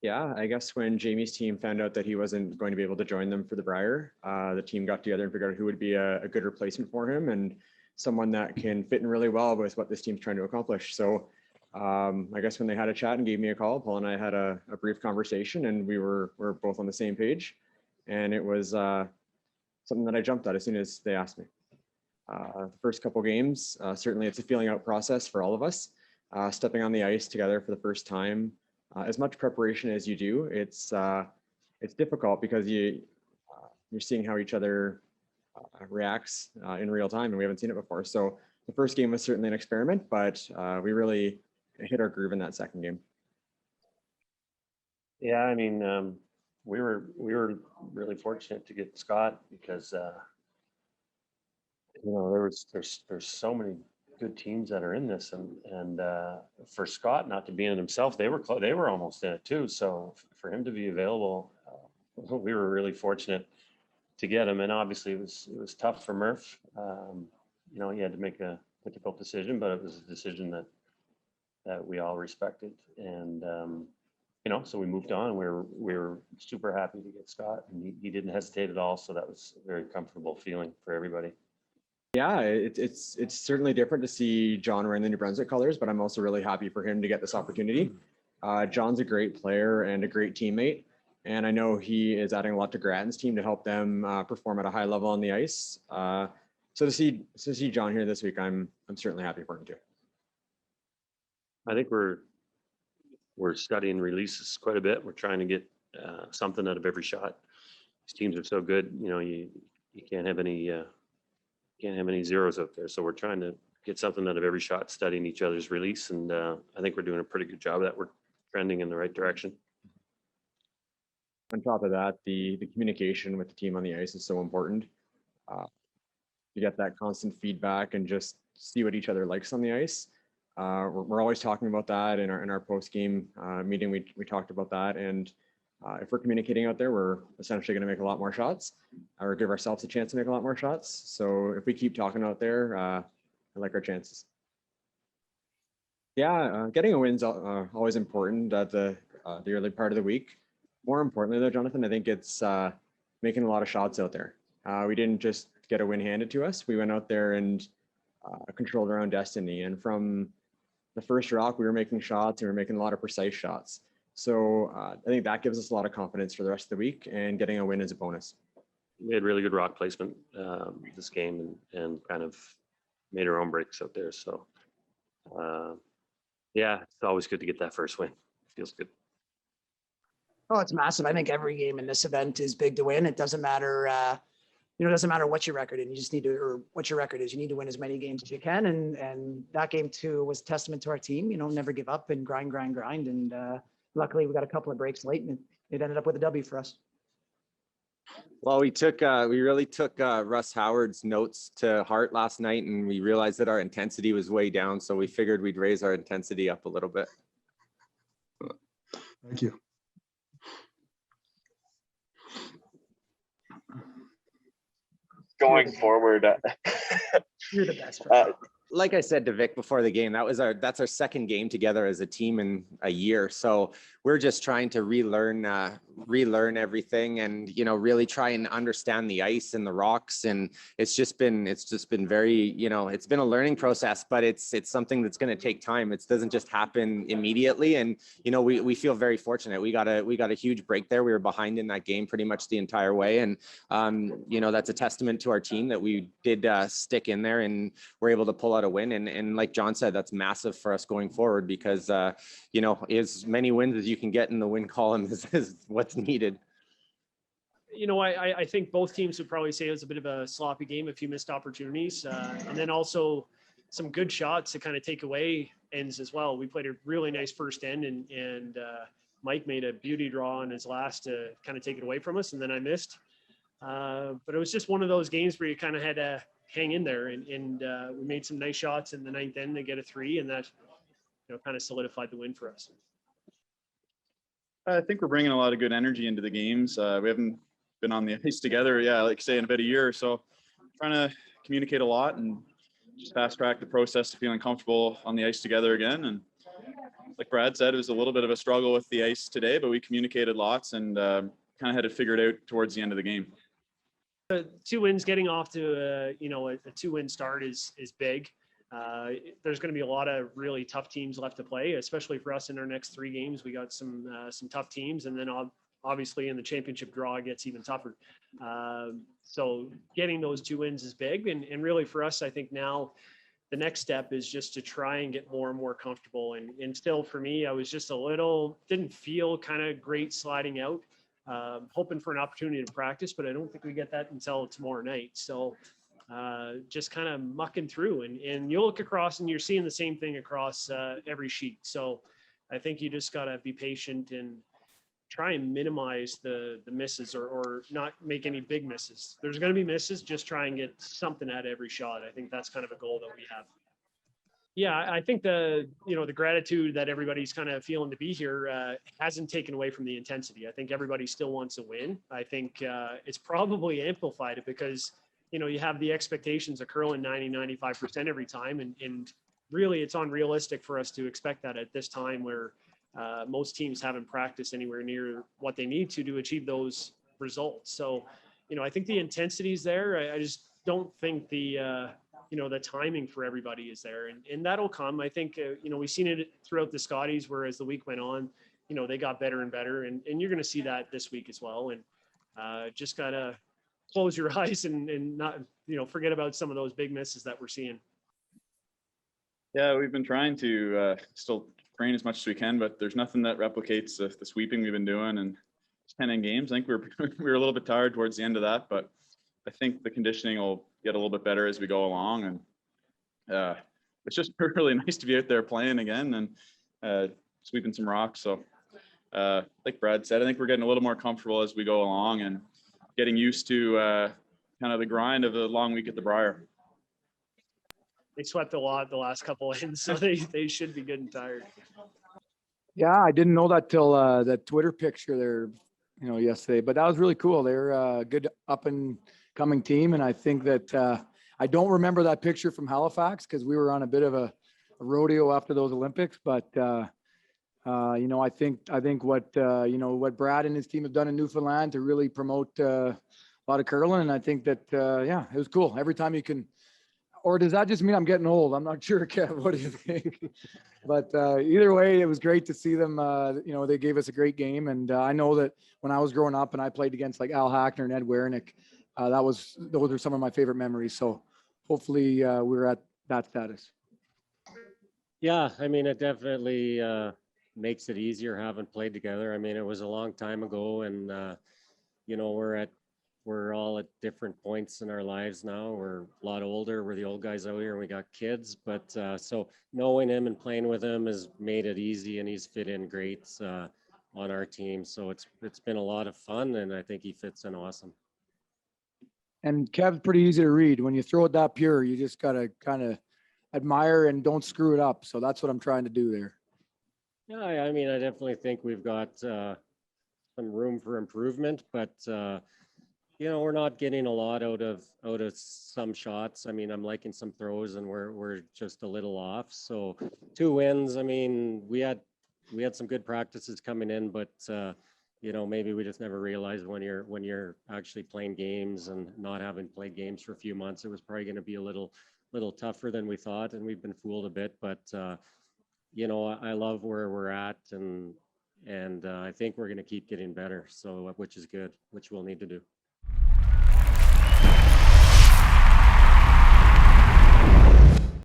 Yeah, I guess when Jamie's team found out that he wasn't going to be able to join them for the Brier, the team got together and figured out who would be a good replacement for him and someone that can fit in really well with what this team's trying to accomplish. So I guess when they had a chat and gave me a call, Paul and I had a brief conversation, and we're both on the same page. And it was something that I jumped at as soon as they asked me. The first couple games, certainly it's a feeling out process for all of us. Stepping on the ice together for the first time, as much preparation as you do, it's difficult because you're seeing how each other reacts in real time, and we haven't seen it before. So the first game was certainly an experiment, but we really hit our groove in that second game. Yeah, I mean, we were really fortunate to get Scott because there's so many good teams that are in this, and for Scott not to be in it himself, they were almost in it too. So for him to be available, we were really fortunate to get him. And obviously it was tough for Murph. He had to make a difficult decision, but it was a decision that we all respected. And so we moved on. We were super happy to get Scott, and he didn't hesitate at all. So that was a very comfortable feeling for everybody. Yeah, it's certainly different to see John wearing the New Brunswick colors, but I'm also really happy for him to get this opportunity. John's a great player and a great teammate, and I know he is adding a lot to Grattan's team to help them perform at a high level on the ice. So to see John here this week, I'm certainly happy for him too. I think we're studying releases quite a bit. We're trying to get something out of every shot. These teams are so good, you can't have any zeros out there. So we're trying to get something out of every shot, studying each other's release. And I think we're doing a pretty good job of that. We're trending in the right direction. On top of that, the communication with the team on the ice is so important. You get that constant feedback and just see what each other likes on the ice. We're always talking about that in our post-game meeting. We talked about that. And if we're communicating out there, we're essentially going to make a lot more shots or give ourselves a chance to make a lot more shots. So if we keep talking out there, I like our chances. Yeah, getting a win's always important at the early part of the week. More importantly though, Jonathan, I think it's making a lot of shots out there. We didn't just get a win handed to us. We went out there and controlled our own destiny. And from the first rock, we were making shots and we were making a lot of precise shots. So I think that gives us a lot of confidence for the rest of the week, and getting a win is a bonus. We had really good rock placement this game and kind of made our own breaks out there. So it's always good to get that first win. Feels good. Oh, it's massive. I think every game in this event is big to win. It doesn't matter, it doesn't matter what your record is. You just need to, or what your record is. You need to win as many games as you can. And that game too was a testament to our team. Never give up and grind. And luckily we got a couple of breaks late, and it ended up with a W for us. Well, we really took Russ Howard's notes to heart last night, and we realized that our intensity was way down. So we figured we'd raise our intensity up a little bit. Thank you. Going forward, You're the best. Like I said to Vic before the game, that's our second game together as a team in a year. So we're just trying to relearn everything, and really try and understand the ice and the rocks. And it's just been very, it's been a learning process, but it's something that's going to take time. It doesn't just happen immediately. And we feel very fortunate. We got a huge break there. We were behind in that game pretty much the entire way, and that's a testament to our team that we did stick in there and we're able to pull out a win. And like John said, that's massive for us going forward, because as many wins as you can get in the win column is what's needed. I think both teams would probably say it was a bit of a sloppy game, a few missed opportunities, and then also some good shots to kind of take away ends as well. We played a really nice first end, and Mike made a beauty draw on his last to kind of take it away from us, and then I missed. But it was just one of those games where you kind of had to hang in there, and we made some nice shots in the ninth end to get a 3, and that kind of solidified the win for us. I think we're bringing a lot of good energy into the games. We haven't been on the ice together, in about a year or so. Trying to communicate a lot and just fast track the process to feeling comfortable on the ice together again. And like Brad said, it was a little bit of a struggle with the ice today, but we communicated lots and kind of had it figured out towards the end of the game. 2 wins, getting off to a 2-win start is big. There's going to be a lot of really tough teams left to play, especially for us in our next 3 games. We got some tough teams, and then obviously in the championship draw it gets even tougher. So getting those 2 wins is big, and really for us, I think now the next step is just to try and get more and more comfortable. And still for me, I was just didn't feel kind of great sliding out. Hoping for an opportunity to practice, but I don't think we get that until tomorrow night. So just kind of mucking through, and you look across and you're seeing the same thing across every sheet. So I think you just got to be patient and try and minimize the misses or not make any big misses. There's going to be misses, just try and get something out of every shot. I think that's kind of a goal that we have. Yeah, I think the gratitude that everybody's kind of feeling to be here hasn't taken away from the intensity. I think everybody still wants to win. I think it's probably amplified because, you have the expectations of curling 95% every time. And really it's unrealistic for us to expect that at this time where most teams haven't practiced anywhere near what they need to achieve those results. So, I think the intensity is there. I just don't think the timing for everybody is there, and that'll come. I think, we've seen it throughout the Scotties, where as the week went on, they got better and better, and you're going to see that this week as well. And just gotta close your eyes and not, forget about some of those big misses that we're seeing. Yeah, we've been trying to still train as much as we can, but there's nothing that replicates the sweeping we've been doing and 10 games. I think we were a little bit tired towards the end of that, but I think the conditioning will get a little bit better as we go along. And it's just really nice to be out there playing again and sweeping some rocks. So like Brad said, I think we're getting a little more comfortable as we go along and getting used to kind of the grind of the long week at the Brier. They swept a lot the last couple of ends, so they should be good and tired. Yeah, I didn't know that till that Twitter picture there, yesterday, but that was really cool. They're a good up and coming team. And I think that I don't remember that picture from Halifax because we were on a bit of a rodeo after those Olympics, but I think what Brad and his team have done in Newfoundland to really promote a lot of curling. And I think that, it was cool. Every time you can, or does that just mean I'm getting old? I'm not sure, Kev. What do you think? But either way, it was great to see them. They gave us a great game. And I know that when I was growing up and I played against like Al Hackner and Ed Wernick, those were some of my favorite memories. So hopefully we're at that status. Yeah, I mean, it definitely makes it easier having played together. I mean, it was a long time ago, and we're all at different points in our lives now. We're a lot older. We're the old guys out here, and we got kids. But so knowing him and playing with him has made it easy, and he's fit in great on our team. So it's been a lot of fun, and I think he fits in awesome. And Kev's pretty easy to read. When you throw it that pure, you just got to kind of admire and don't screw it up. So that's what I'm trying to do there. Yeah, I mean, I definitely think we've got some room for improvement, but we're not getting a lot out of some shots. I mean, I'm liking some throws, and we're just a little off. So 2 wins. I mean, we had some good practices coming in, but maybe we just never realized when you're actually playing games and not having played games for a few months, it was probably going to be a little tougher than we thought, and we've been fooled a bit. But I love where we're at, and I think we're going to keep getting better. So which is good, which we'll need to do.